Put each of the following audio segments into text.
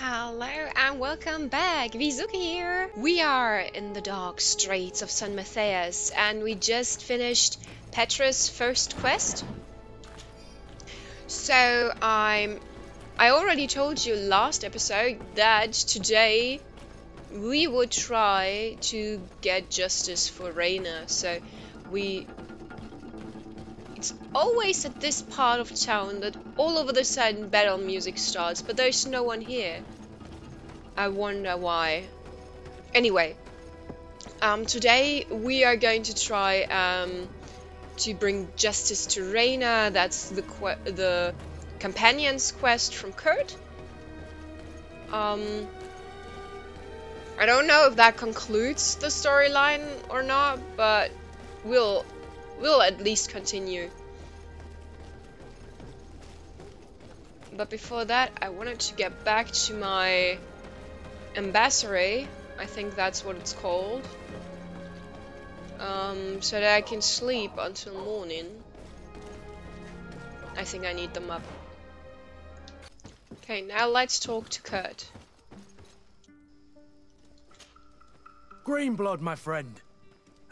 Hello and welcome back, Wizuko here! We are in the dark straits of San Matthias and we just finished Petrus' first quest. So I already told you last episode that today we would try to get justice for Reina. So it's always at this part of town that all of a sudden battle music starts, but there's no one here. I wonder why. Anyway, today we are going to try to bring justice to Reina. That's the companion's quest from Kurt. I don't know if that concludes the storyline or not, but we'll at least continue. But before that, I wanted to get back to my ambassador, I think that's what it's called, so that I can sleep until morning. I think I need them up. Okay, now let's talk to Kurt. Greenblood, my friend.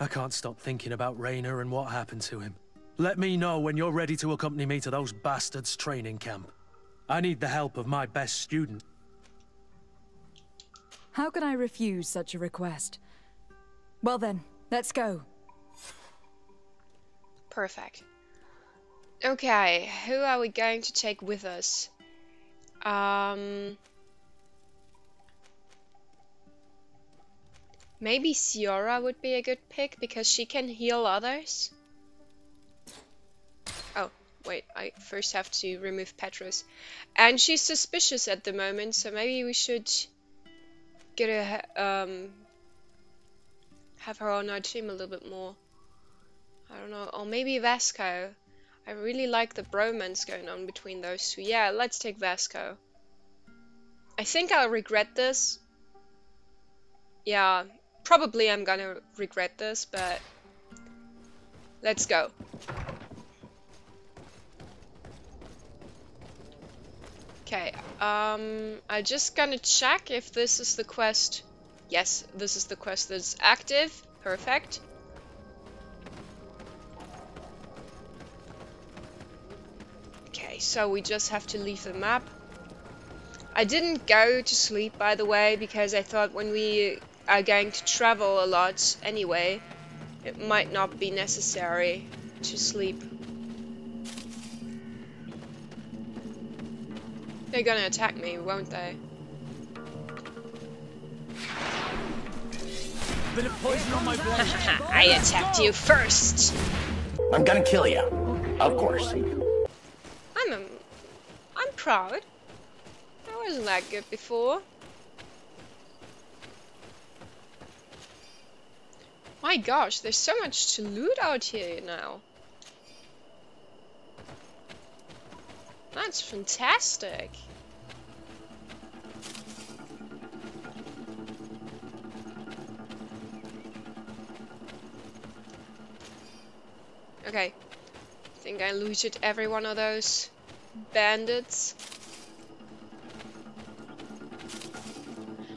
I can't stop thinking about Reina and what happened to him. Let me know when you're ready to accompany me to those bastards' training camp. I need the help of my best student. How can I refuse such a request? Well then, let's go. Perfect. Okay, who are we going to take with us? Maybe Siora would be a good pick because she can heal others. Oh, wait, I first have to remove Petrus. And she's suspicious at the moment, so maybe we should get her, have her on our team a little bit more. I don't know, or maybe Vasco. I really like the bromance going on between those two. Yeah, let's take Vasco. I think I'll regret this. Yeah, probably I'm gonna regret this, but let's go. Okay, I'm just gonna check if this is the quest. Yes, this is the quest that's active. Perfect. Okay, so we just have to leave the map. I didn't go to sleep, by the way, because I thought when we are going to travel a lot anyway, it might not be necessary to sleep. They're gonna attack me, won't they? Bit of poison on my blade. I attacked you first. I'm gonna kill you, of course. I'm proud. I wasn't that good before. My gosh, there's so much to loot out here now. That's fantastic. Okay, I think I looted every one of those bandits.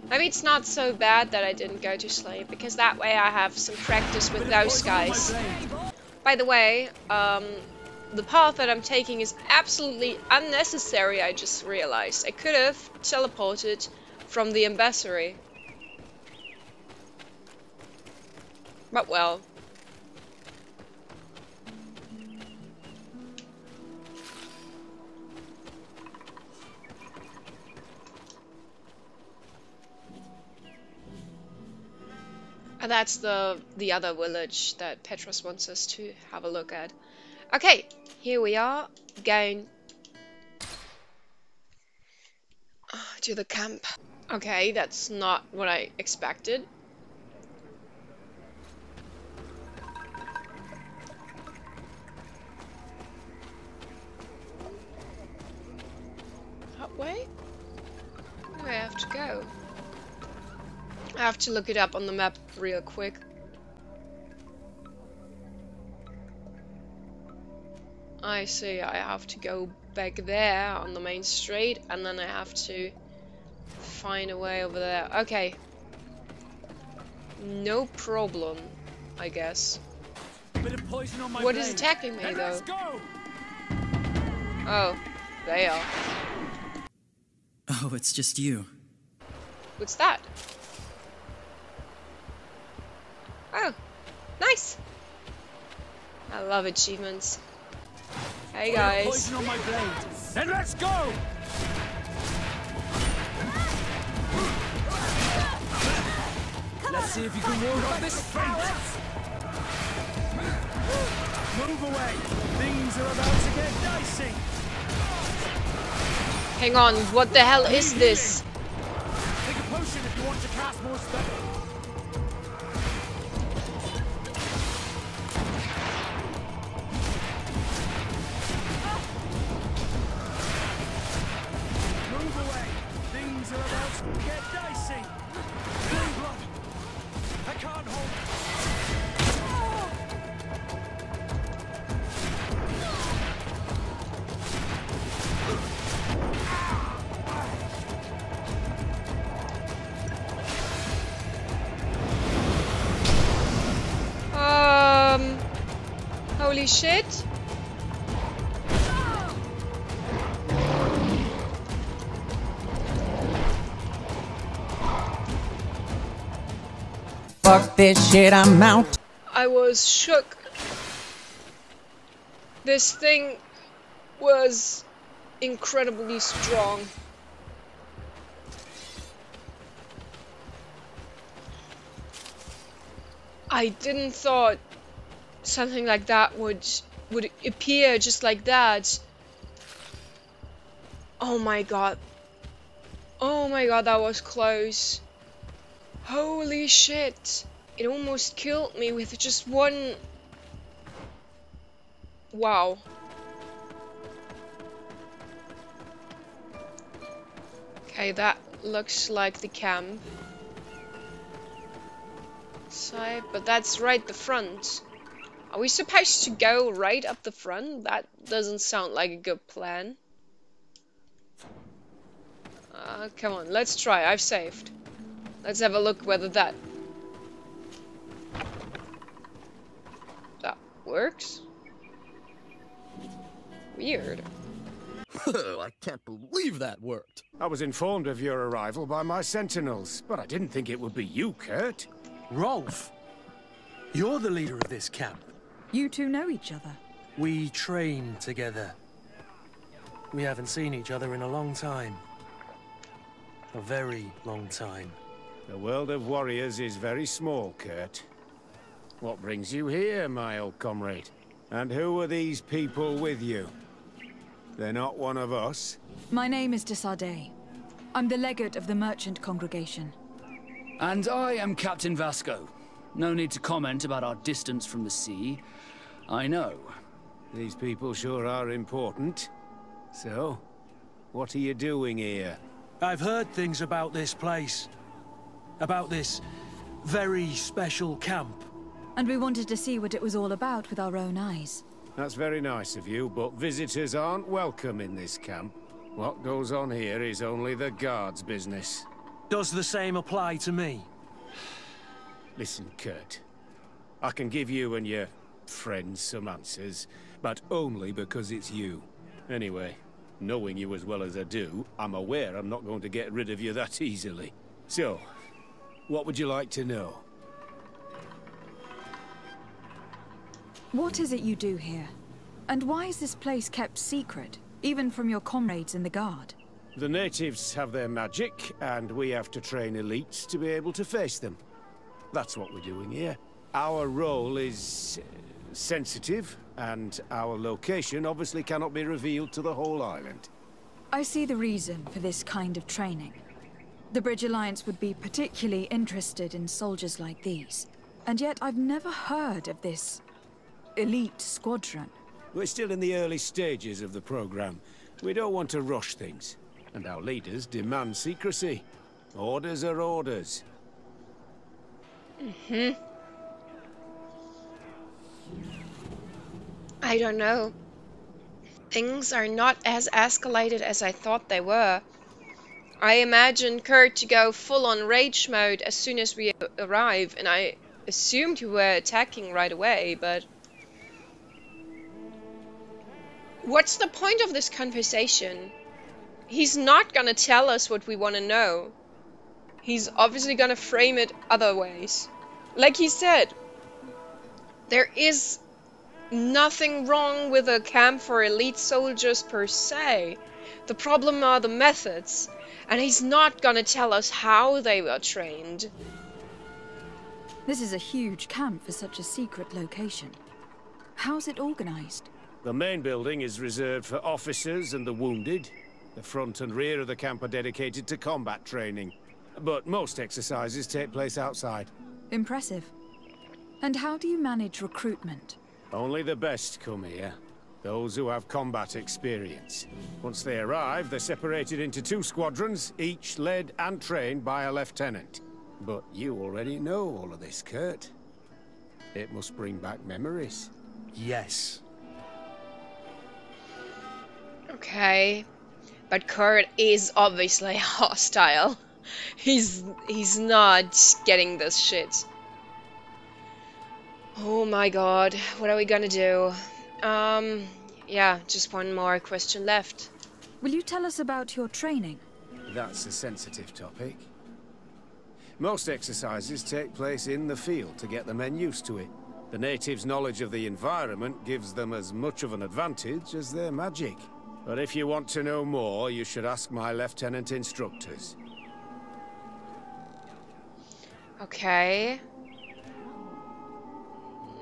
Maybe it's not so bad that I didn't go to sleep, because that way I have some practice with those guys. By the way, the path that I'm taking is absolutely unnecessary, I just realized. I could have teleported from the ambassador. But well. And that's the other village that Petrus wants us to have a look at. Okay, here we are, going to the camp. Okay, that's not what I expected. That way? Where do I have to go? I have to look it up on the map real quick. I see, I have to go back there on the main street, and then I have to find a way over there. Okay. No problem, I guess. Bit of poison on my What is blade. attacking me, Then though? let's go! Oh, they are. Oh, it's just you. What's that? Oh, nice! I love achievements. Hey Bit of guys. poison on my blade. Then let's go! Let's see if you can ward off this fate. Move away. Things are about to get dicey. Hang on, what the hell is this? Take a potion if you want to cast more spells. Move away. Things are about to get dicey. Blue blood. I can't hold. Holy shit. Fuck this shit, I'm out. I was shook. This thing was incredibly strong. I didn't thought something like that would appear just like that. Oh my god. Oh my god, that was close. Holy shit. It almost killed me with just one. Wow. Okay, that looks like the camp. Side, but that's right the front. Are we supposed to go right up the front? That doesn't sound like a good plan. Come on, let's try. I've saved. Let's have a look whether that works. Weird. I can't believe that worked. I was informed of your arrival by my sentinels, but I didn't think it would be you, Kurt. Rolf, you're the leader of this camp. You two know each other. We train together. We haven't seen each other in a long time. A very long time. The world of warriors is very small, Kurt. What brings you here, my old comrade? And who are these people with you? They're not one of us? My name is Desade. I'm the legate of the merchant congregation. And I am Captain Vasco. No need to comment about our distance from the sea. I know. These people sure are important. So, what are you doing here? I've heard things about this place. About this very special camp. And we wanted to see what it was all about with our own eyes. That's very nice of you, but visitors aren't welcome in this camp. What goes on here is only the guards' business. Does the same apply to me? Listen, Kurt. I can give you and your friends some answers, but only because it's you. Anyway, knowing you as well as I do, I'm aware I'm not going to get rid of you that easily. So, what would you like to know? What is it you do here? And why is this place kept secret, even from your comrades in the guard? The natives have their magic, and we have to train elites to be able to face them. That's what we're doing here. Our role is sensitive, and our location obviously cannot be revealed to the whole island. I see the reason for this kind of training. The Bridge Alliance would be particularly interested in soldiers like these. And yet I've never heard of this elite squadron. We're still in the early stages of the program. We don't want to rush things. And our leaders demand secrecy. Orders are orders. I don't know. Things are not as escalated as I thought they were. I imagine Kurt to go full on rage mode as soon as we arrive, and I assumed you were attacking right away, but... What's the point of this conversation? He's not gonna tell us what we want to know. He's obviously gonna frame it other ways. Like he said, there is nothing wrong with a camp for elite soldiers per se. The problem are the methods. And he's not gonna tell us how they were trained. This is a huge camp for such a secret location. How's it organized? The main building is reserved for officers and the wounded. The front and rear of the camp are dedicated to combat training. But most exercises take place outside. Impressive. And how do you manage recruitment? Only the best come here. Those who have combat experience. Once they arrive, they're separated into 2 squadrons, each led and trained by a lieutenant. But you already know all of this, Kurt. It must bring back memories. Yes. Okay. But Kurt is obviously hostile. He's not getting this shit. Oh my god, what are we gonna do? Yeah, just one more question left. Will you tell us about your training? That's a sensitive topic. Most exercises take place in the field to get the men used to it. The natives' knowledge of the environment gives them as much of an advantage as their magic. But if you want to know more, you should ask my lieutenant instructors. Okay.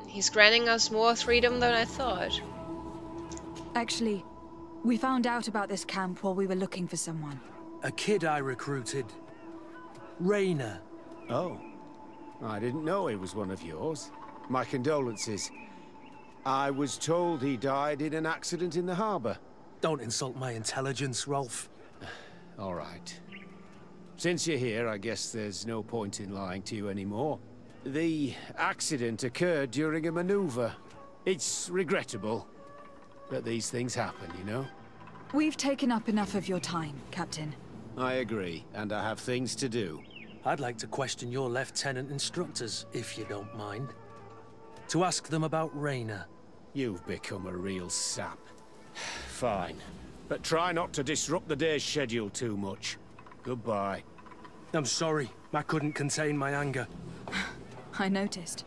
He's granting us more freedom than I thought. Actually, we found out about this camp while we were looking for someone. A kid I recruited. Rainer. Oh. I didn't know he was one of yours. My condolences. I was told he died in an accident in the harbor. Don't insult my intelligence, Rolf. All right. Since you're here, I guess there's no point in lying to you anymore. The accident occurred during a maneuver. It's regrettable, but these things happen, you know? We've taken up enough of your time, Captain. I agree, and I have things to do. I'd like to question your lieutenant instructors, if you don't mind. To ask them about Rainer. You've become a real sap. Fine, but try not to disrupt the day's schedule too much. Goodbye. I'm sorry, I couldn't contain my anger. I noticed.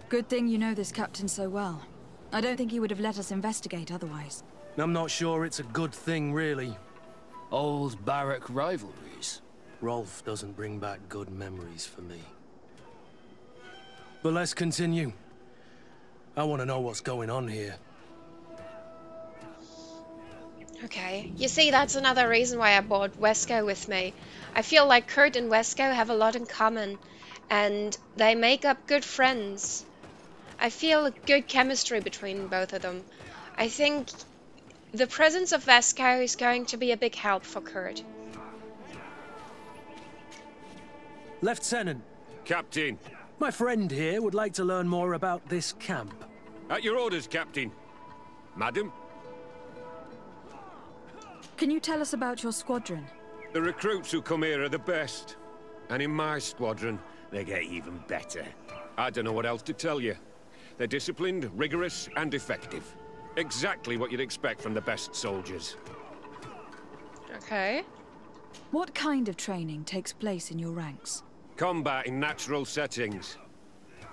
Good thing you know this captain so well. I don't think he would have let us investigate otherwise. I'm not sure it's a good thing, really. Old barrack rivalries. Rolf doesn't bring back good memories for me. But let's continue. I want to know what's going on here. Okay, you see, that's another reason why I brought Wesko with me. I feel like Kurt and Wesko have a lot in common, and they make up good friends. I feel a good chemistry between both of them. I think the presence of Wesko is going to be a big help for Kurt. Lieutenant. Captain. My friend here would like to learn more about this camp. At your orders, Captain. Madam? Can you tell us about your squadron? The recruits who come here are the best. And in my squadron, they get even better. I don't know what else to tell you. They're disciplined, rigorous, and effective. Exactly what you'd expect from the best soldiers. Okay. What kind of training takes place in your ranks? Combat in natural settings.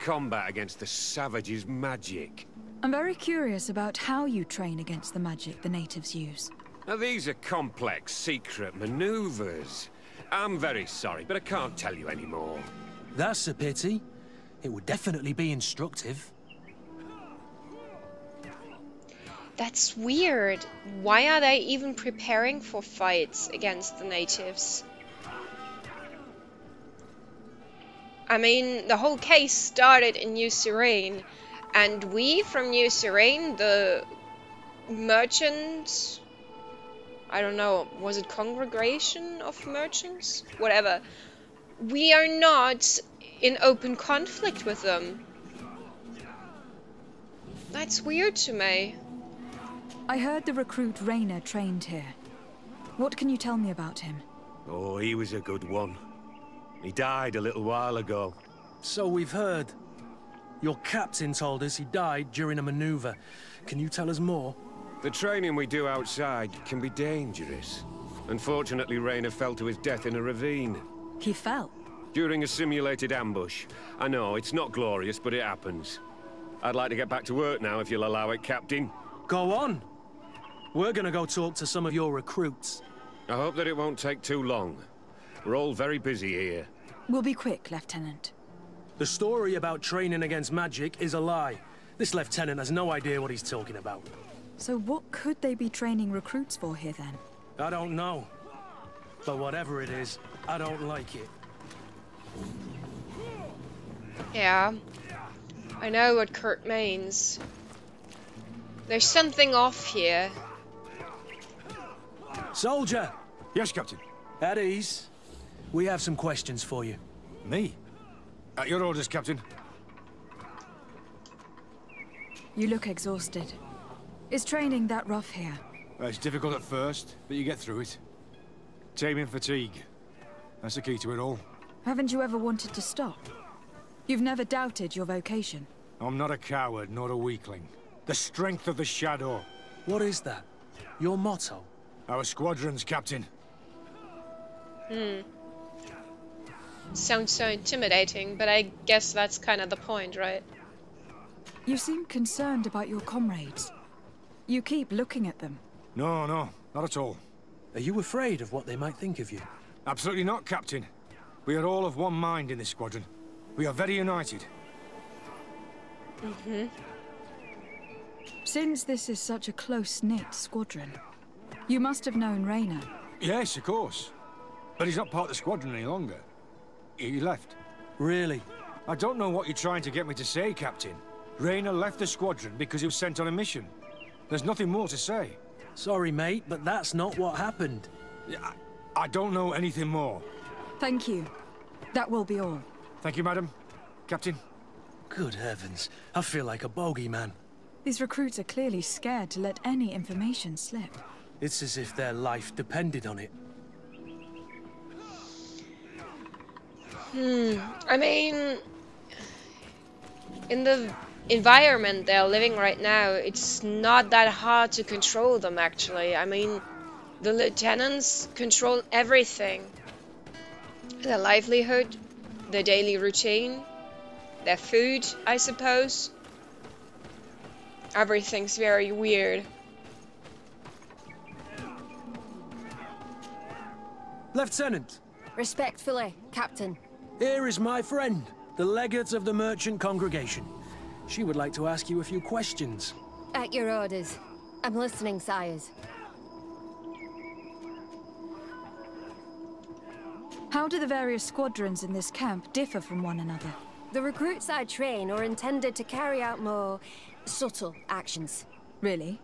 Combat against the savages' magic. I'm very curious about how you train against the magic the natives use. Now, these are complex, secret maneuvers. I'm very sorry, but I can't tell you anymore. That's a pity. It would definitely be instructive. That's weird. Why are they even preparing for fights against the natives? I mean, the whole case started in New Serene, and we from New Serene, the merchant... I don't know, was it congregation of merchants? Whatever. We are not in open conflict with them. That's weird to me. I heard the recruit Rainer trained here. What can you tell me about him? Oh, he was a good one. He died a little while ago. So we've heard. Your captain told us he died during a maneuver. Can you tell us more? The training we do outside can be dangerous. Unfortunately, Raynor fell to his death in a ravine. He fell? During a simulated ambush. I know, it's not glorious, but it happens. I'd like to get back to work now, if you'll allow it, Captain. Go on. We're gonna go talk to some of your recruits. I hope that it won't take too long. We're all very busy here. We'll be quick, Lieutenant. The story about training against magic is a lie. This lieutenant has no idea what he's talking about. So what could they be training recruits for here, then? I don't know. But whatever it is, I don't like it. Yeah. I know what Kurt means. There's something off here. Soldier! Yes, Captain. At ease. We have some questions for you. Me? At your orders, Captain. You look exhausted. Is training that rough here? Well, it's difficult at first, but you get through it. Taming fatigue. That's the key to it all. Haven't you ever wanted to stop? You've never doubted your vocation. I'm not a coward, nor a weakling. The strength of the Shadow. What is that? Your motto? Our squadrons, Captain. Sounds so intimidating, but I guess that's kind of the point, right? You seem concerned about your comrades. You keep looking at them. No, not at all. Are you afraid of what they might think of you? Absolutely not, Captain. We are all of one mind in this squadron. We are very united. Since this is such a close-knit squadron, you must have known Raynor. Yes, of course. But he's not part of the squadron any longer. He left. Really? I don't know what you're trying to get me to say, Captain. Raynor left the squadron because he was sent on a mission. There's nothing more to say. Sorry, mate, but that's not what happened. I don't know anything more. Thank you. That will be all. Thank you, madam. Captain. Good heavens. I feel like a bogeyman. These recruits are clearly scared to let any information slip. It's as if their life depended on it. I mean, in the environment they're living right now, it's not that hard to control them, actually. I mean, the lieutenants control everything. Their livelihood, their daily routine, their food, I suppose. Everything's very weird. Lieutenant! Respectfully, Captain. Here is my friend, the legate of the merchant congregation. She would like to ask you a few questions. At your orders. I'm listening, sires. How do the various squadrons in this camp differ from one another? The recruits I train are intended to carry out more subtle actions. Really?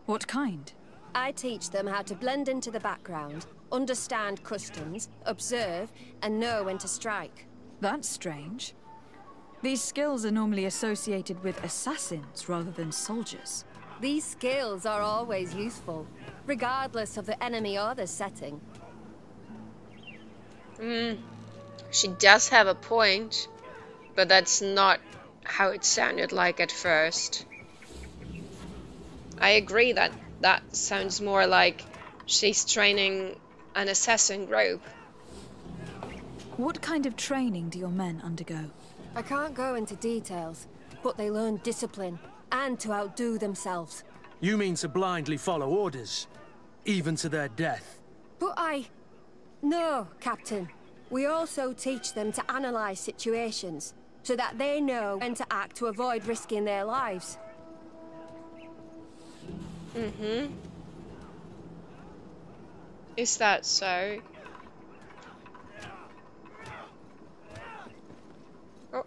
What kind? I teach them how to blend into the background, understand customs, observe, and know when to strike. That's strange. These skills are normally associated with assassins rather than soldiers. These skills are always useful, regardless of the enemy or the setting. She does have a point, but that's not how it sounded like at first. I agree that that sounds more like she's training an assassin group. What kind of training do your men undergo? I can't go into details, but they learn discipline and to outdo themselves. You mean to blindly follow orders, even to their death? But No, Captain. We also teach them to analyze situations, so that they know when to act to avoid risking their lives. Is that so? Oh.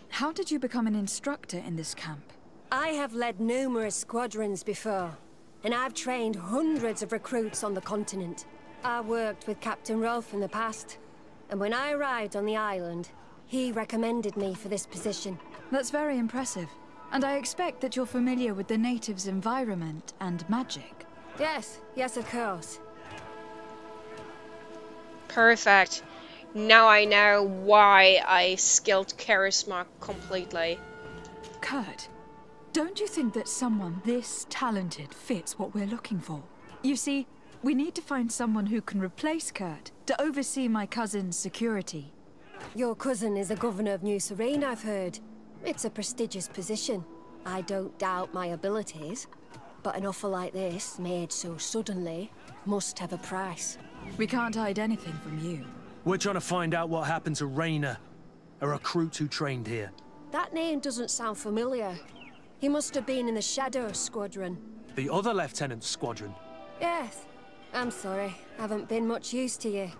How did you become an instructor in this camp? I have led numerous squadrons before, and I've trained hundreds of recruits on the continent. I worked with Captain Rolfe in the past, and when I arrived on the island, he recommended me for this position. That's very impressive. And I expect that you're familiar with the natives' environment and magic. Yes, of course. Perfect. Now I know why I skilled charisma completely. Kurt, don't you think that someone this talented fits what we're looking for? You see, we need to find someone who can replace Kurt to oversee my cousin's security. Your cousin is the governor of New Serene, I've heard. It's a prestigious position. I don't doubt my abilities, but an offer like this, made so suddenly, must have a price. We can't hide anything from you. We're trying to find out what happened to Rainer, a recruit who trained here. That name doesn't sound familiar. He must have been in the Shadow Squadron. The other lieutenant's squadron? Yes. I'm sorry. Haven't been much use to you.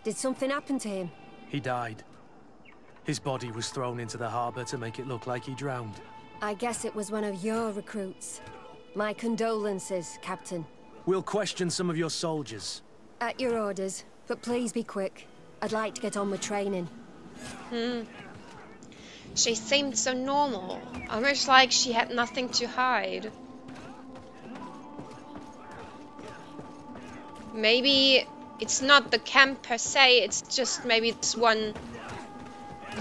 Did something happen to him? He died. His body was thrown into the harbor to make it look like he drowned. I guess it was one of your recruits. My condolences, Captain. We'll question some of your soldiers. At your orders, but please be quick. I'd like to get on with training. She seemed so normal, almost like she had nothing to hide. Maybe it's not the camp per se, it's just maybe it's one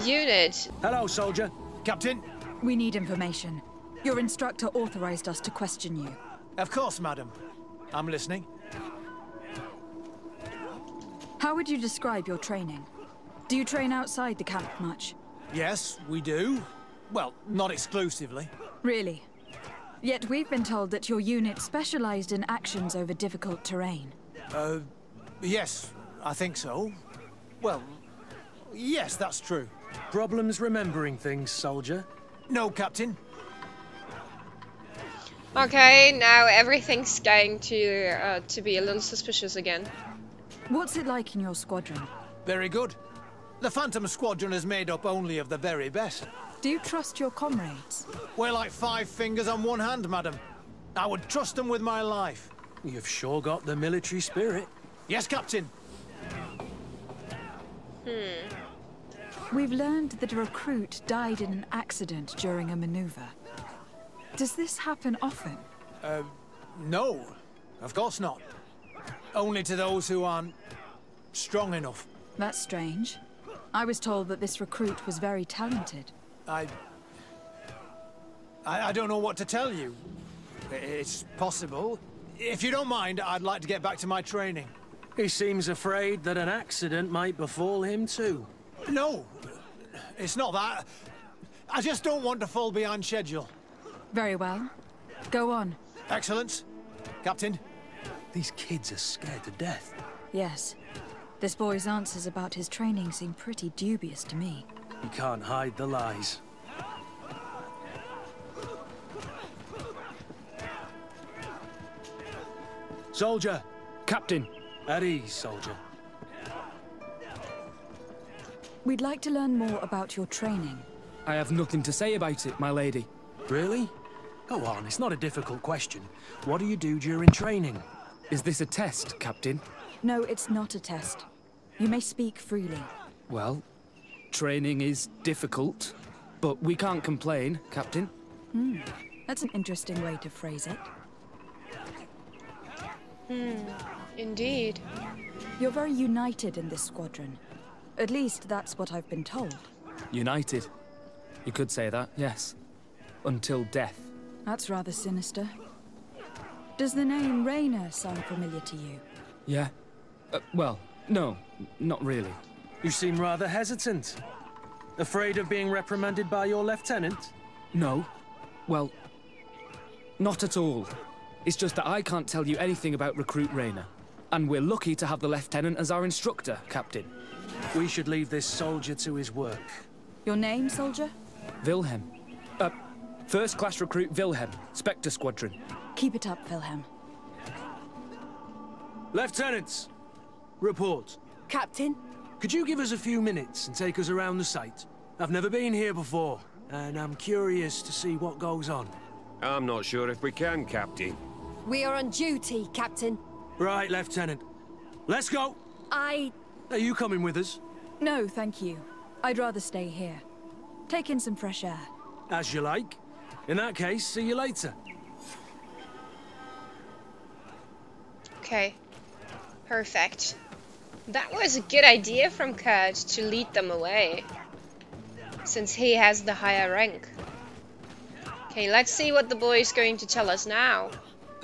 unit. Hello, soldier. Captain? We need information. Your instructor authorized us to question you. Of course, madam. I'm listening. How would you describe your training? Do you train outside the camp much? Yes, we do. Well, not exclusively. Really? Yet we've been told that your unit specialized in actions over difficult terrain. Yes, I think so. Well, yes, that's true. Problems remembering things, soldier? No, Captain. Okay, now everything's going to be a little suspicious again. What's it like in your squadron? Very good. The Phantom Squadron is made up only of the very best. Do you trust your comrades? We're like 5 fingers on one hand, madam. I would trust them with my life. You've sure got the military spirit. Yes, Captain. We've learned that a recruit died in an accident during a maneuver. Does this happen often? No. Of course not. Only to those who aren't strong enough. That's strange. I was told that this recruit was very talented. I don't know what to tell you. It's possible. If you don't mind, I'd like to get back to my training. He seems afraid that an accident might befall him too. No, it's not that. I just don't want to fall behind schedule. Very well. Go on. Excellence. Captain. These kids are scared to death. Yes. This boy's answers about his training seem pretty dubious to me. You can't hide the lies. Soldier! Captain! At ease, soldier. We'd like to learn more about your training. I have nothing to say about it, my lady. Really? Go on, it's not a difficult question. What do you do during training? Is this a test, Captain? No, it's not a test. You may speak freely. Well, training is difficult, but we can't complain, Captain. That's an interesting way to phrase it. Indeed. You're very united in this squadron. At least that's what I've been told. United. You could say that, yes. Until death. That's rather sinister. Does the name Rainer sound familiar to you? Yeah. Well, no, not really. You seem rather hesitant. Afraid of being reprimanded by your lieutenant? No. Well, not at all. It's just that I can't tell you anything about Recruit Rainer. And we're lucky to have the lieutenant as our instructor, Captain. We should leave this soldier to his work. Your name, soldier? Wilhelm. First class recruit Wilhelm, Spectre Squadron. Keep it up, Wilhelm. Lieutenants, report. Captain? Could you give us a few minutes and take us around the site? I've never been here before, and I'm curious to see what goes on. I'm not sure if we can, Captain. We are on duty, Captain. Right, Lieutenant. Let's go! Are you coming with us? No, thank you. I'd rather stay here. Take in some fresh air. As you like. In that case, see you later. Okay. Perfect. That was a good idea from Kurt to lead them away, since he has the higher rank. Okay, let's see what the boy is going to tell us now.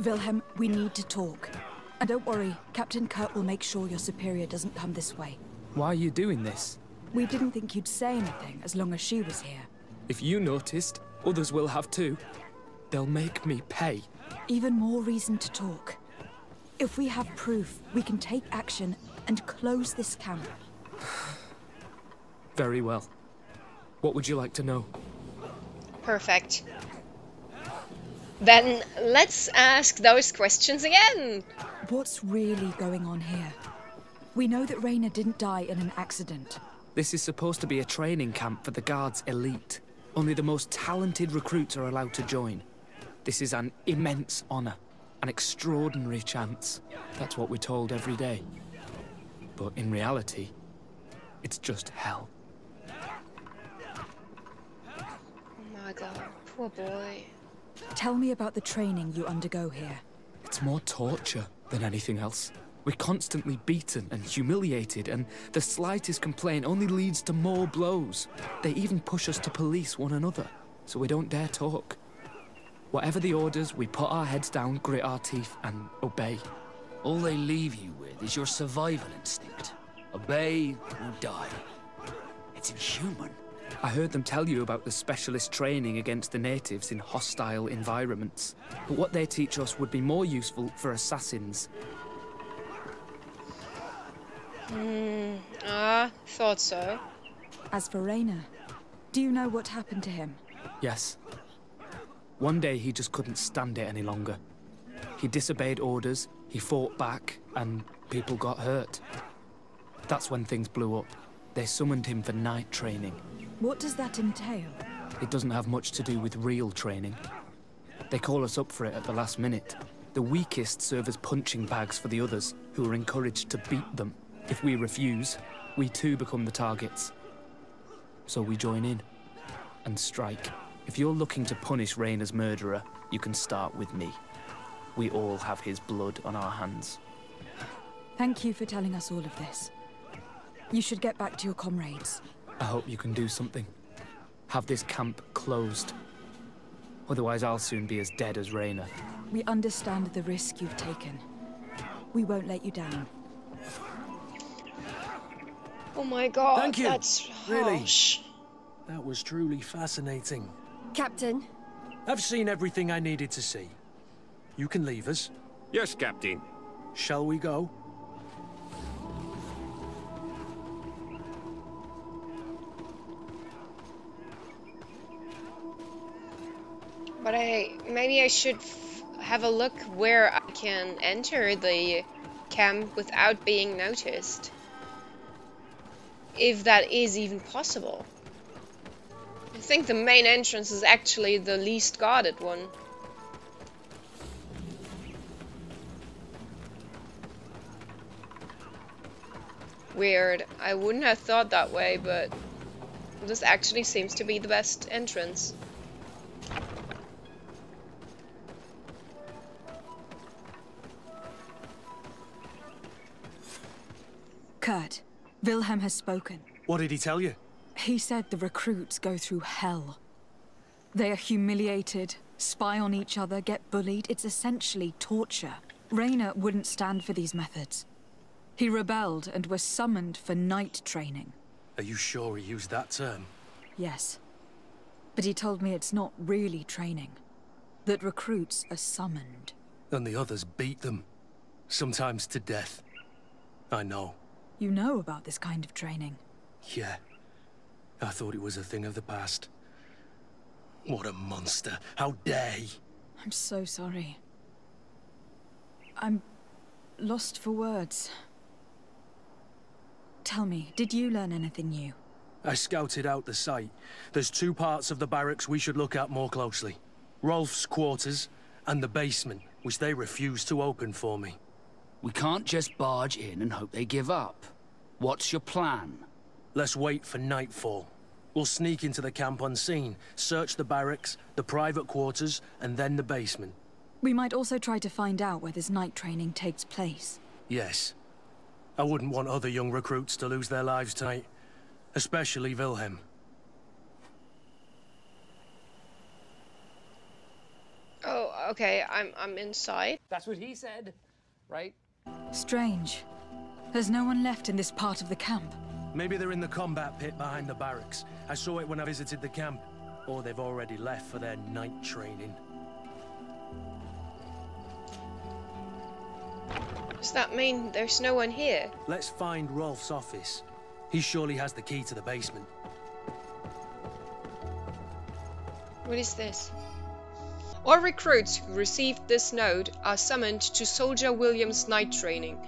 Wilhelm, we need to talk. And don't worry, Captain Kurt will make sure your superior doesn't come this way. Why are you doing this? We didn't think you'd say anything as long as she was here. If you noticed, others will have too. They'll make me pay. Even more reason to talk. If we have proof, we can take action and close this camp. Very well. What would you like to know? Perfect. Then let's ask those questions again. What's really going on here? We know that Rainer didn't die in an accident. This is supposed to be a training camp for the Guard's elite. Only the most talented recruits are allowed to join. This is an immense honor, an extraordinary chance. That's what we're told every day. But in reality, it's just hell. Oh my god, poor boy. Tell me about the training you undergo here. It's more torture than anything else. We're constantly beaten and humiliated, and the slightest complaint only leads to more blows. They even push us to police one another, so we don't dare talk. Whatever the orders, we put our heads down, grit our teeth, and obey. All they leave you with is your survival instinct. Obey or die. It's inhuman. I heard them tell you about the specialist training against the natives in hostile environments. But what they teach us would be more useful for assassins. Thought so. As for Rainer, do you know what happened to him? Yes. One day he just couldn't stand it any longer. He disobeyed orders, he fought back, and people got hurt. That's when things blew up. They summoned him for night training. What does that entail? It doesn't have much to do with real training. They call us up for it at the last minute. The weakest serve as punching bags for the others, who are encouraged to beat them. If we refuse, we too become the targets. So we join in and strike. If you're looking to punish Rainer's murderer, you can start with me. We all have his blood on our hands. Thank you for telling us all of this. You should get back to your comrades. I hope you can do something. Have this camp closed. Otherwise I'll soon be as dead as Rainer. We understand the risk you've taken. We won't let you down. Oh my god, Thank you. That's Really? harsh. That was truly fascinating. Captain? I've seen everything I needed to see. You can leave us. Yes, Captain. Shall we go? But maybe I should have a look where I can enter the camp without being noticed. If that is even possible. I think the main entrance is actually the least guarded one. Weird. I wouldn't have thought that way, but this actually seems to be the best entrance. Kurt, Wilhelm has spoken. What did he tell you? He said the recruits go through hell. They are humiliated, spy on each other, get bullied. It's essentially torture. Rainer wouldn't stand for these methods. He rebelled and was summoned for night training. Are you sure he used that term? Yes. But he told me it's not really training. That recruits are summoned. And the others beat them. Sometimes to death. I know. You know about this kind of training? Yeah. I thought it was a thing of the past. What a monster. How dare he? I'm so sorry. I'm lost for words. Tell me, did you learn anything new? I scouted out the site. There's two parts of the barracks we should look at more closely. Rolf's quarters and the basement, which they refused to open for me. We can't just barge in and hope they give up. What's your plan? Let's wait for nightfall. We'll sneak into the camp unseen, search the barracks, the private quarters, and then the basement. We might also try to find out where this night training takes place. Yes. I wouldn't want other young recruits to lose their lives tonight. Especially Wilhelm. Oh, okay, I'm inside. That's what he said, right? Strange. There's no one left in this part of the camp. Maybe they're in the combat pit behind the barracks. I saw it when I visited the camp. Or they've already left for their night training. Does that mean there's no one here? Let's find Rolf's office. He surely has the key to the basement. What is this? All recruits who received this note are summoned to Soldier William's night training.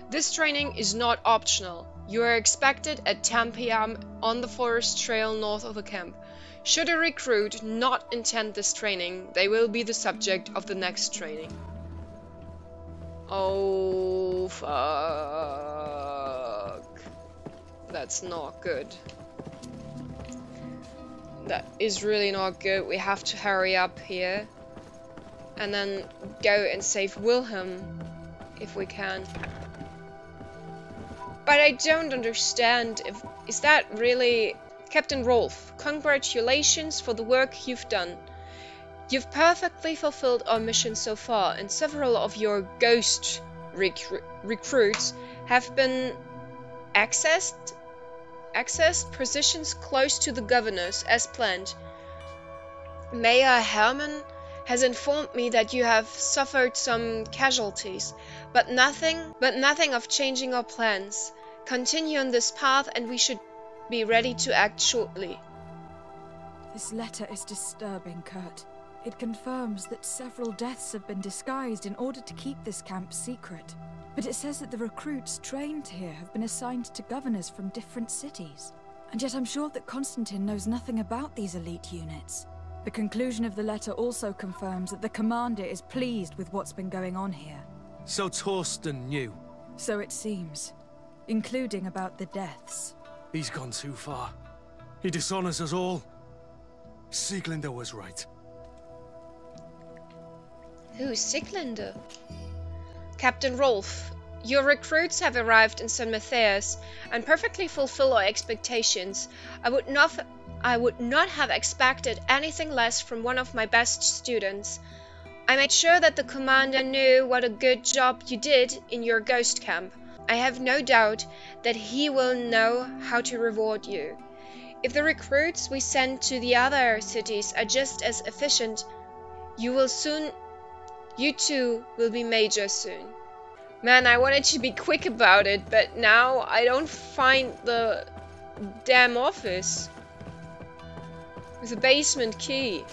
This training is not optional. You are expected at 10 p.m. on the forest trail north of the camp. Should a recruit not attend this training, they will be the subject of the next training. Oh, fuck. That's not good. That is really not good. We have to hurry up here. And then go and save Wilhelm, if we can. But I don't understand if... Is that really... Captain Rolf, congratulations for the work you've done. You've perfectly fulfilled our mission so far, and several of your ghost recruits have been accessed positions close to the governors as planned. Mayor Hermann has informed me that you have suffered some casualties, but nothing of changing our plans. Continue on this path and we should be ready to act shortly. This letter is disturbing, Kurt. It confirms that several deaths have been disguised in order to keep this camp secret. But it says that the recruits trained here have been assigned to governors from different cities. And yet I'm sure that Constantine knows nothing about these elite units. The conclusion of the letter also confirms that the commander is pleased with what's been going on here. So Torsten knew? So it seems. Including about the deaths. He's gone too far. He dishonors us all. Sieglinde was right. Who's Sieglinde? Captain Rolf, your recruits have arrived in St. Matthias and perfectly fulfill our expectations. I would not have expected anything less from one of my best students. I made sure that the commander knew what a good job you did in your ghost camp. I have no doubt that he will know how to reward you. If the recruits we send to the other cities are just as efficient, you too will be major soon. Man, I wanted to be quick about it, but now I don't find the damn office with a basement key.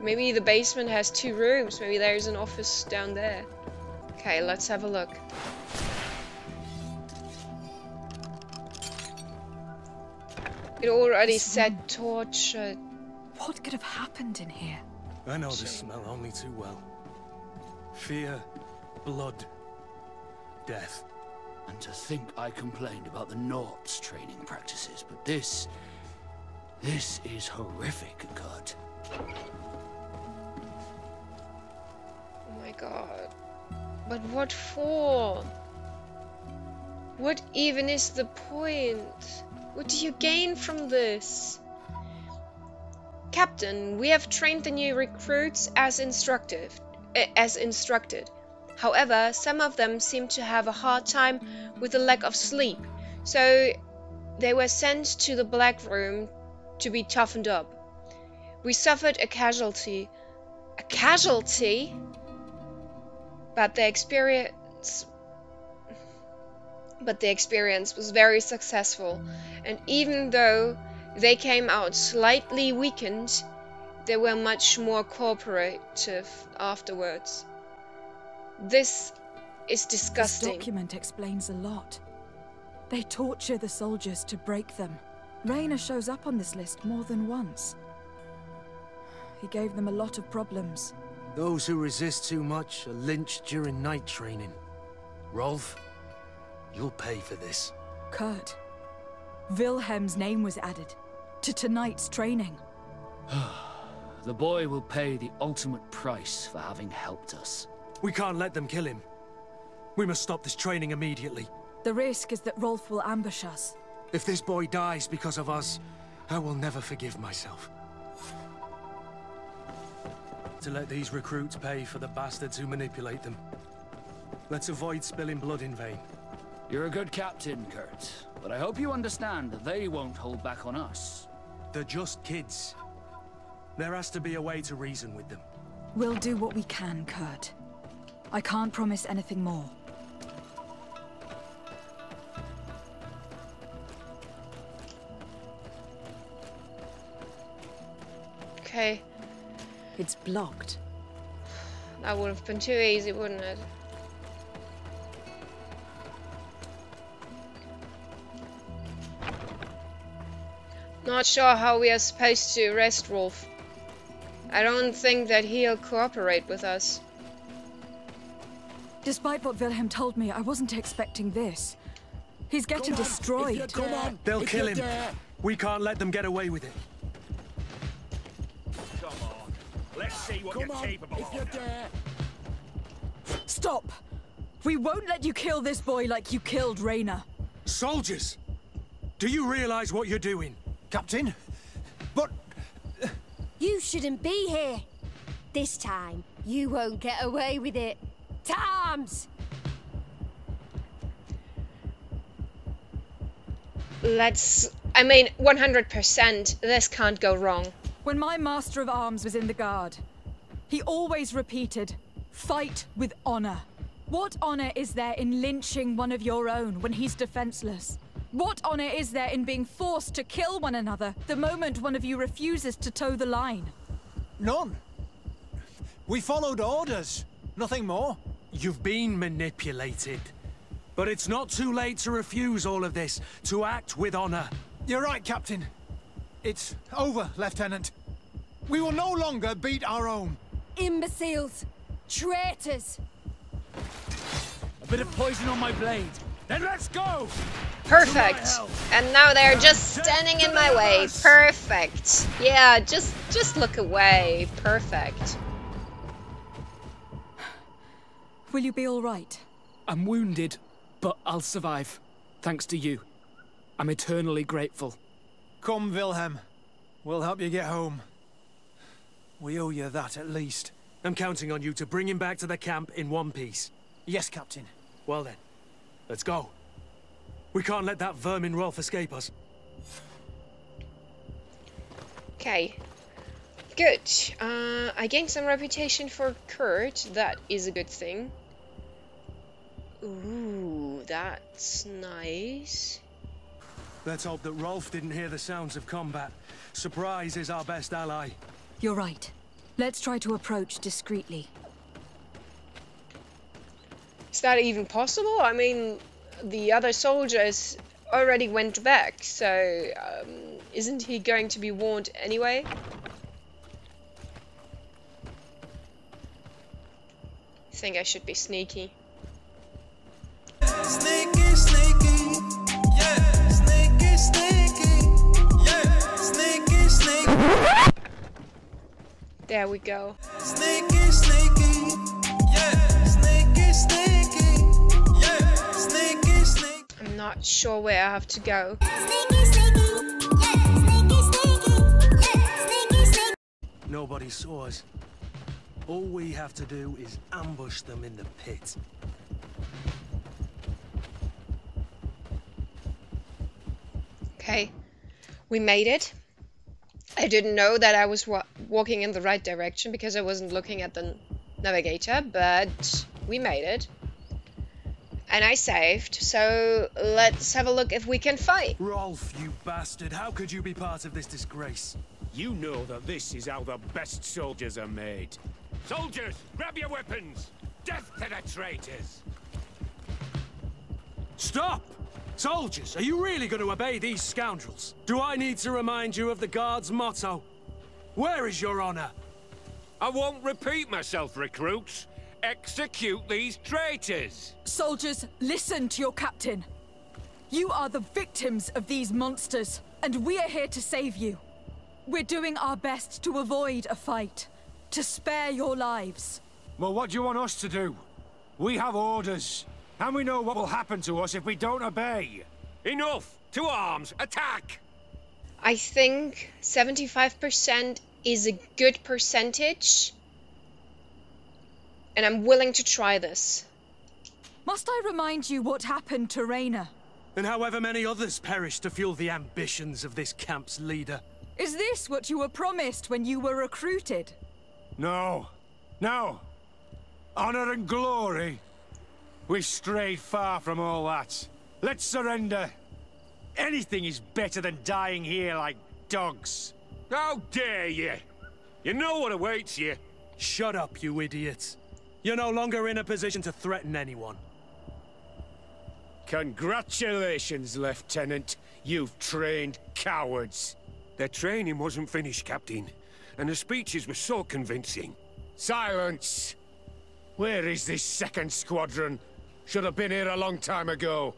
Maybe the basement has 2 rooms. Maybe there's an office down there. Okay, let's have a look. It already said tortured. What could have happened in here? I know this smell only too well. Fear, blood, death. And to think I complained about the Norp's training practices, but this is horrific, Kurt. Oh my god. But what for? What even is the point? What do you gain from this? Captain, we have trained the new recruits as instructed. However, some of them seem to have a hard time with the lack of sleep, so they were sent to the Black Room to be toughened up. We suffered a casualty. A casualty? But the experience was very successful, and even though they came out slightly weakened, they were much more cooperative afterwards. This is disgusting. This document explains a lot. They torture the soldiers to break them. Rainer shows up on this list more than once. He gave them a lot of problems. Those who resist too much are lynched during night training. Rolf, you'll pay for this. Kurt, Wilhelm's name was added to tonight's training. The boy will pay the ultimate price for having helped us. We can't let them kill him. We must stop this training immediately. The risk is that Rolf will ambush us. If this boy dies because of us, I will never forgive myself. To let these recruits pay for the bastards who manipulate them. Let's avoid spilling blood in vain. You're a good captain, Kurt. But I hope you understand that they won't hold back on us. They're just kids. There has to be a way to reason with them. We'll do what we can, Kurt. I can't promise anything more. Okay. It's blocked. That would have been too easy, wouldn't it? Not sure how we are supposed to arrest Rolf. I don't think that he'll cooperate with us. Despite what Wilhelm told me, I wasn't expecting this. He's getting destroyed. They'll kill him. We can't let them get away with it. Come on. Let's see what you're capable of. Stop! We won't let you kill this boy like you killed Rainer. Soldiers! Do you realize what you're doing? Captain? But... You shouldn't be here. This time, you won't get away with it. To arms! I mean, 100%, this can't go wrong. When my Master of Arms was in the Guard, he always repeated, fight with honor. What honor is there in lynching one of your own when he's defenseless? What honor is there in being forced to kill one another the moment one of you refuses to toe the line? None. We followed orders. Nothing more. You've been manipulated. But it's not too late to refuse all of this, to act with honor. You're right, Captain. It's over, Lieutenant. We will no longer beat our own. Imbeciles! Traitors! A bit of poison on my blade. Then let's go! Perfect. And now they're just standing in my way. Perfect. Yeah, just look away. Perfect. Will you be all right? I'm wounded, but I'll survive. Thanks to you. I'm eternally grateful. Come, Wilhelm. We'll help you get home. We owe you that at least. I'm counting on you to bring him back to the camp in one piece. Yes, Captain. Well then, let's go. We can't let that vermin Rolf escape us. Okay. Good. I gained some reputation for Kurt. That is a good thing. Ooh, that's nice. Let's hope that Rolf didn't hear the sounds of combat. Surprise is our best ally. You're right. Let's try to approach discreetly. Is that even possible? I mean, the other soldiers already went back, so isn't he going to be warned anyway? I think I should be sneaky. Sneaky, sneaky, yeah, sneaky, sneaky, yeah, sneaky, sneaky. There we go. Sneaky, sneaky, yeah, sneaky, sneaky, yeah, sneaky, sneaky. I'm not sure where I have to go. Sneaky, sneaky, yeah, sneaky, sneaky, yeah, sneaky, sneaky. Nobody saw us. All we have to do is ambush them in the pit. Okay, we made it. I didn't know that I was walking in the right direction because I wasn't looking at the navigator, but we made it. And I saved, so let's have a look if we can fight. Rolf, you bastard, how could you be part of this disgrace? You know that this is how the best soldiers are made. Soldiers, grab your weapons! Death to the traitors! Stop! Soldiers, are you really going to obey these scoundrels? Do I need to remind you of the Guard's motto? Where is your honor? I won't repeat myself, recruits. Execute these traitors! Soldiers, listen to your captain. You are the victims of these monsters, and we are here to save you. We're doing our best to avoid a fight, to spare your lives. Well, what do you want us to do? We have orders. And we know what will happen to us if we don't obey. Enough! To arms! Attack! I think 75% is a good percentage. And I'm willing to try this. Must I remind you what happened to Raina? And however many others perished to fuel the ambitions of this camp's leader. Is this what you were promised when you were recruited? No. No. Honor and glory. We've strayed far from all that. Let's surrender. Anything is better than dying here like dogs. How dare you! You know what awaits you. Shut up, you idiots. You're no longer in a position to threaten anyone. Congratulations, Lieutenant. You've trained cowards. Their training wasn't finished, Captain. And the speeches were so convincing. Silence! Where is this second squadron? Should have been here a long time ago.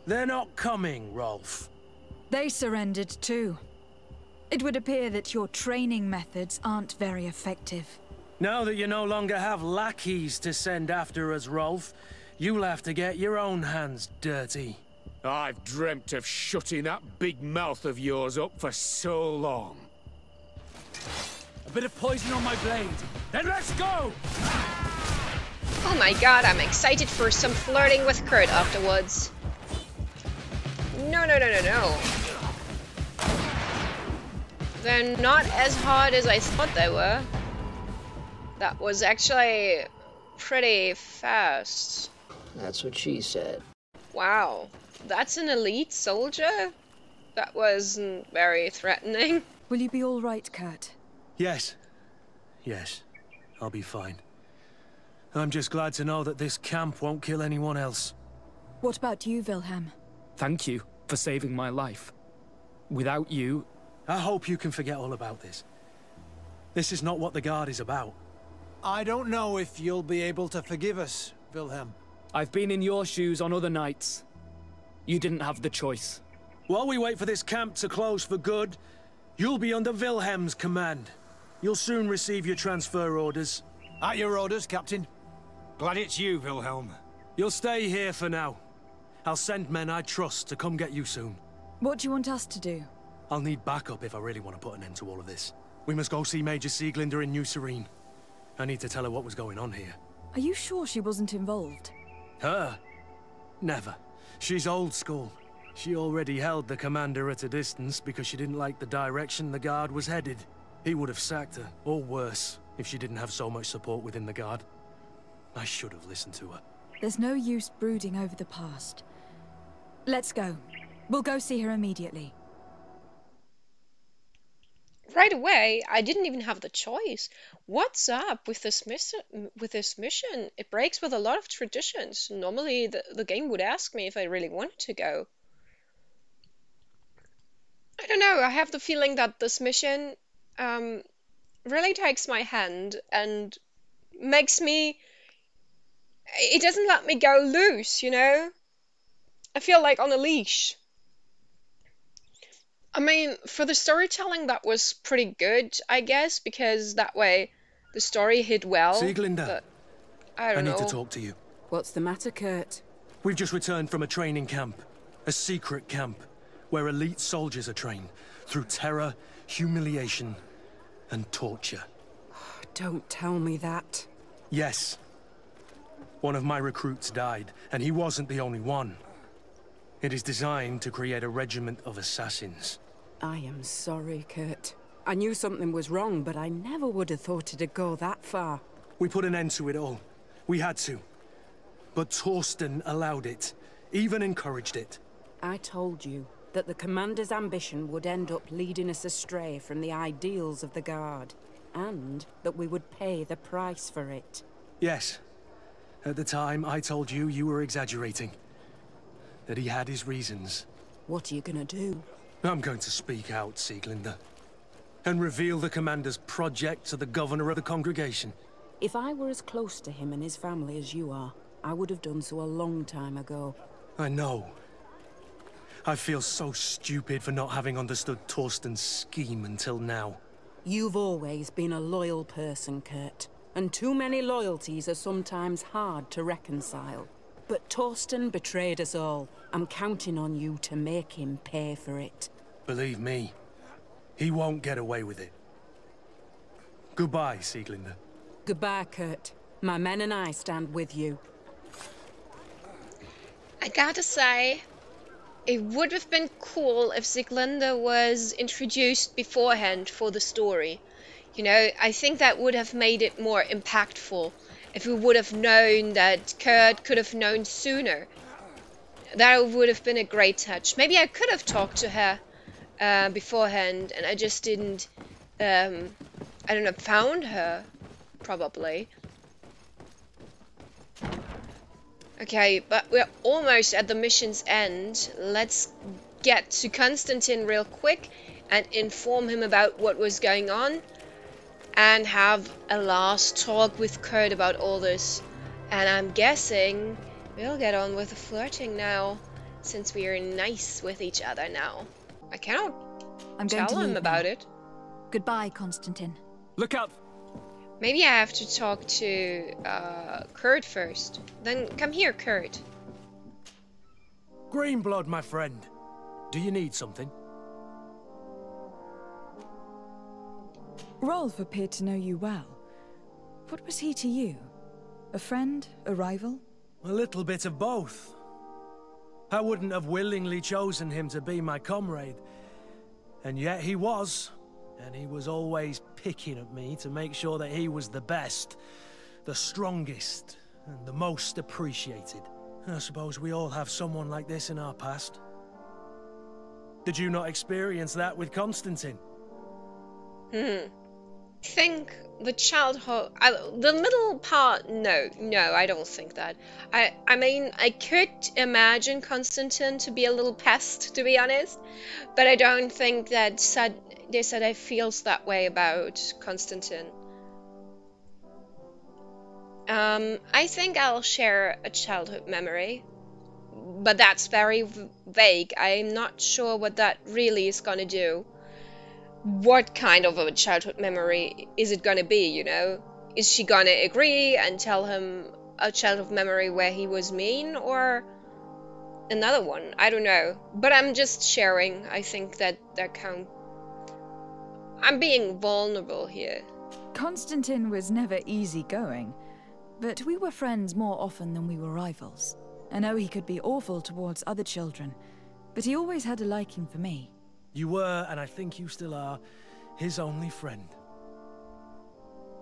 They're not coming, Rolf. They surrendered too. It would appear that your training methods aren't very effective. Now that you no longer have lackeys to send after us, Rolf, you'll have to get your own hands dirty. I've dreamt of shutting that big mouth of yours up for so long. A bit of poison on my blade. Then let's go! Oh my god, I'm excited for some flirting with Kurt afterwards. No, no, no, no, no. They're not as hard as I thought they were. That was actually pretty fast. That's what she said. Wow, that's an elite soldier? That wasn't very threatening. Will you be all right, Kurt? Yes. Yes, I'll be fine. I'm just glad to know that this camp won't kill anyone else. What about you, Wilhelm? Thank you for saving my life. Without you... I hope you can forget all about this. This is not what the Guard is about. I don't know if you'll be able to forgive us, Wilhelm. I've been in your shoes on other nights. You didn't have the choice. While we wait for this camp to close for good, you'll be under Wilhelm's command. You'll soon receive your transfer orders. At your orders, Captain. Glad it's you, Wilhelm. You'll stay here for now. I'll send men I trust to come get you soon. What do you want us to do? I'll need backup if I really want to put an end to all of this. We must go see Major Sieglinder in New Serene. I need to tell her what was going on here. Are you sure she wasn't involved? Her? Never. She's old school. She already held the commander at a distance because she didn't like the direction the Guard was headed. He would have sacked her, or worse, if she didn't have so much support within the Guard. I should have listened to her. There's no use brooding over the past. Let's go. We'll go see her immediately. Right away, I didn't even have the choice. What's up with this mission? It breaks with a lot of traditions. Normally, the game would ask me if I really wanted to go. I don't know, I have the feeling that this mission really takes my hand and makes me... It doesn't let me go loose, you know? I feel like on a leash. I mean, for the storytelling, that was pretty good, I guess, because that way the story hit well. Sieglinder, but I don't know. I need to talk to you. What's the matter, Kurt? We've just returned from a training camp. A secret camp, where elite soldiers are trained through terror, humiliation, and torture. Don't tell me that. Yes. One of my recruits died, and he wasn't the only one. It is designed to create a regiment of assassins. I am sorry, Kurt. I knew something was wrong, but I never would have thought it'd go that far. We put an end to it all. We had to. But Torsten allowed it, even encouraged it. I told you that the commander's ambition would end up leading us astray from the ideals of the Guard, and that we would pay the price for it. Yes. At the time, I told you you were exaggerating. That he had his reasons. What are you gonna do? I'm going to speak out, Sieglinder. And reveal the commander's project to the governor of the congregation. If I were as close to him and his family as you are, I would have done so a long time ago. I know. I feel so stupid for not having understood Torsten's scheme until now. You've always been a loyal person, Kurt. And too many loyalties are sometimes hard to reconcile. But Torsten betrayed us all. I'm counting on you to make him pay for it. Believe me, he won't get away with it. Goodbye, Sieglinde. Goodbye, Kurt. My men and I stand with you. I gotta say, it would have been cool if Sieglinde was introduced beforehand for the story. You know, I think that would have made it more impactful if we would have known that Kurt could have known sooner. That would have been a great touch. Maybe I could have talked to her beforehand and I just didn't, I don't know, found her, probably. Okay, but we're almost at the mission's end. Let's get to Constantine real quick and inform him about what was going on and have a last talk with Kurt about all this. And I'm guessing we'll get on with the flirting now, since we are nice with each other now. I cannot tell him about it. Goodbye, Constantine. Look out! Maybe I have to talk to Kurt first. Then come here, Kurt. Greenblood, my friend. Do you need something? Rolf appeared to know you well. What was he to you? A friend? A rival? A little bit of both. I wouldn't have willingly chosen him to be my comrade. And yet he was. And he was always picking at me to make sure that he was the best, the strongest, and the most appreciated. I suppose we all have someone like this in our past. Did you not experience that with Constantine? I think the childhood, the middle part, no, I don't think that. I mean, I could imagine Constantine to be a little pest, to be honest, but I don't think that Desade feels that way about Constantine. I think I'll share a childhood memory, but that's very vague. I'm not sure what that really is gonna do. What kind of a childhood memory is it gonna be, you know? Is she gonna agree and tell him a childhood memory where he was mean, or another one? I don't know. But I'm just sharing. I think that counts. I'm being vulnerable here. Constantine was never easygoing, but we were friends more often than we were rivals. I know he could be awful towards other children, but he always had a liking for me. You were, and I think you still are, his only friend.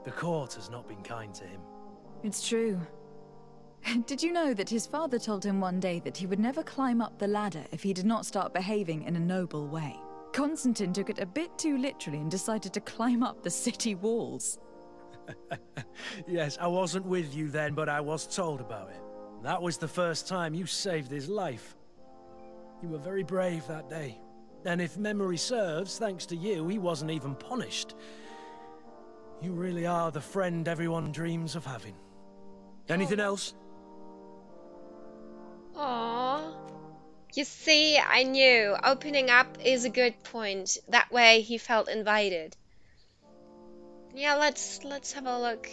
The court has not been kind to him. It's true. Did you know that his father told him one day that he would never climb up the ladder if he did not start behaving in a noble way? Constantine took it a bit too literally and decided to climb up the city walls. Yes, I wasn't with you then, but I was told about it. That was the first time you saved his life. You were very brave that day. And if memory serves, thanks to you, he wasn't even punished. You really are the friend everyone dreams of having. Anything else? Aww. You see, I knew opening up is a good point. That way he felt invited. Yeah, let's have a look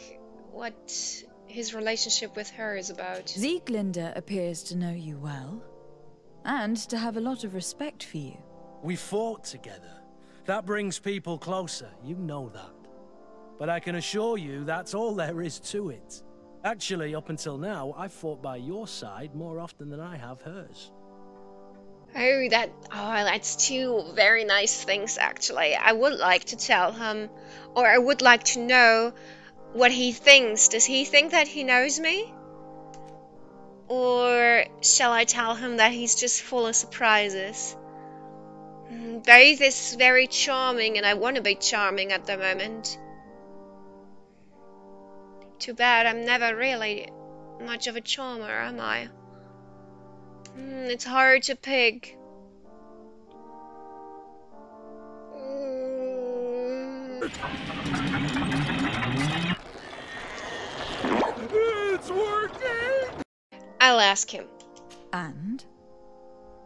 what his relationship with her is about. Sieglinde appears to know you well, and to have a lot of respect for you. We fought together. That brings people closer, you know that. But I can assure you that's all there is to it. Actually, up until now, I've fought by your side more often than I have hers. Oh, that's two very nice things, actually. I would like to tell him, or I would like to know what he thinks. Does he think that he knows me? Or shall I tell him that he's just full of surprises? Both is very charming, and I want to be charming at the moment. Too bad I'm never really much of a charmer, am I? It's hard to pick. It's working! I'll ask him. And?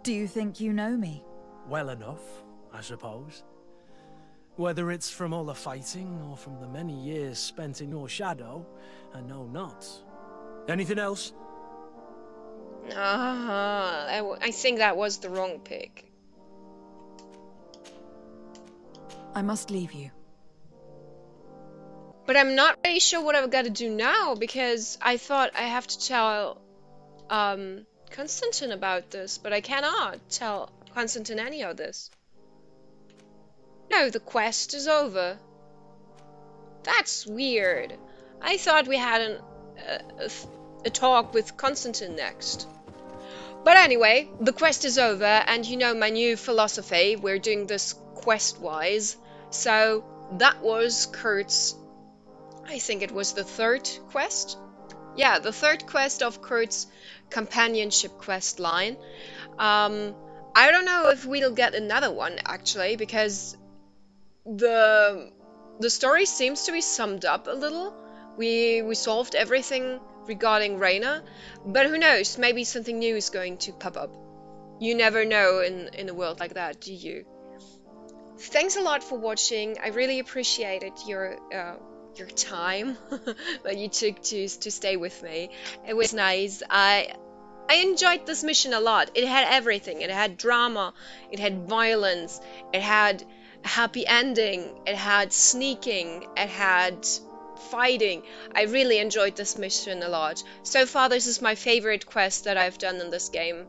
Do you think you know me? Well enough, I suppose. Whether it's from all the fighting or from the many years spent in your shadow, I know not. Anything else? I think that was the wrong pick. I must leave you. But I'm not really sure what I've got to do now, because I thought I have to tell Constantine about this, but I cannot tell Constantine any of this. No, the quest is over. That's weird. I thought we had a talk with Constantine next. But anyway, the quest is over, and you know my new philosophy, we're doing this quest-wise. So that was Kurt's, I think it was the third quest? Yeah, the third quest of Kurt's companionship quest line. I don't know if we'll get another one, actually, because the story seems to be summed up a little. We solved everything regarding Reyna, but who knows, maybe something new is going to pop up. You never know in a world like that, do you? Thanks a lot for watching. I really appreciated your time that you took to stay with me. It was nice. I enjoyed this mission a lot. It had everything. It had drama, it had violence, it had a happy ending, it had sneaking, it had fighting. I really enjoyed this mission a lot. So far, this is my favorite quest that I've done in this game.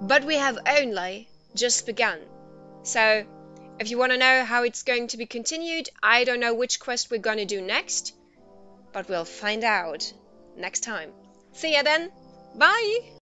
But we have only just begun. So, if you want to know how it's going to be continued, I don't know which quest we're going to do next, but we'll find out next time. See ya then. Bye!